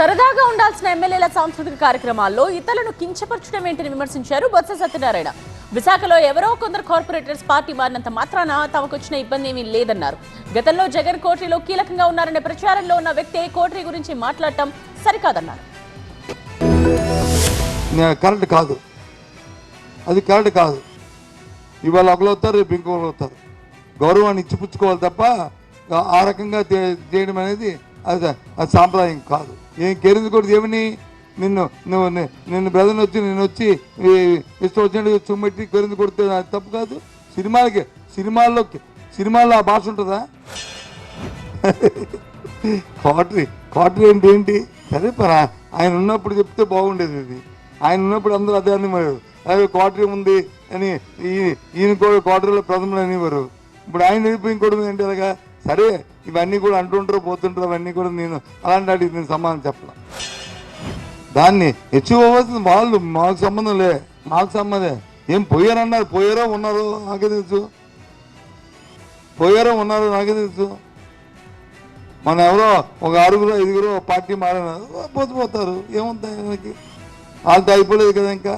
సరదాగా ఉండాల్సిన ఎమ్మెల్యేల సాంస్కృతిక కార్యక్రమాల్లో ఇతరులను కించపరచడం ఏంటని విమర్శించారు బొత్స సత్యనారాయణ. విశాఖలో ఎవరో కొందరు కార్పొరేటర్స్ పార్టీ మారినంత మాత్రాన తమకు వచ్చిన ఇబ్బంది ఏమీ లేదన్నారు. గతంలో జగన్ కోటరీలో కీలకంగా ఉన్నారనే ప్రచారంలో ఉన్న వ్యక్తి కోటరీ గురించి మాట్లాడటం సరికాదన్నారు. కరెక్ట్ కాదు, అది కరెక్ట్ కాదు. ఇవాళ ఒకరు అవుతారు, రేపు ఇంకొకరు అవుతారు. గౌరవాన్ని ఇచ్చిపుచ్చుకోవాలి తప్ప ఆ రకంగా చేయడం అనేది అది సాంప్రదాయం కాదు. ఏం కేరించకూడదు. ఏమని నిన్ను బ్రదర్ని వచ్చి నేను వచ్చి ఇష్టం వచ్చినట్టు చుమ్మెట్టి కేరింది కొడితే అది తప్పు కాదు. సినిమాల్లో ఆ భాష ఉంటుందా? క్వార్టరీ ఏంటి సరే ఆయన ఉన్నప్పుడు చెప్తే బాగుండేది. ఇది ఆయన ఉన్నప్పుడు అందరూ అదే అనేవారు. అదే క్వార్టరీ ఉంది అని ఈయన కూడా క్వార్టరీలో ప్రథమలు అనేవారు. ఇప్పుడు ఆయన వెళ్ళిపోయి ఇంకోటి ఏంటి అలాగా. సరే ఇవన్నీ కూడా అంటుంటారు పోతుంటారు, అవన్నీ కూడా నేను అలాంటి వాటికి నేను సమాధానం చెప్పను. దాన్ని హెచ్చుకు అవ్వాల్సింది వాళ్ళు, మాకు సంబంధం లే. మాకు సంబంధం ఏం పోయారన్నారు, పోయారో ఉన్నారో నాకే తెలుసు. పోయారో ఉన్నారో నాకే తెలుసు. మన ఎవరో ఒక 6-5 పార్టీ మారినారు, పోతారు. ఏముంటాయి వాళ్ళకి? వాళ్ళతో అయిపోలేదు కదా ఇంకా.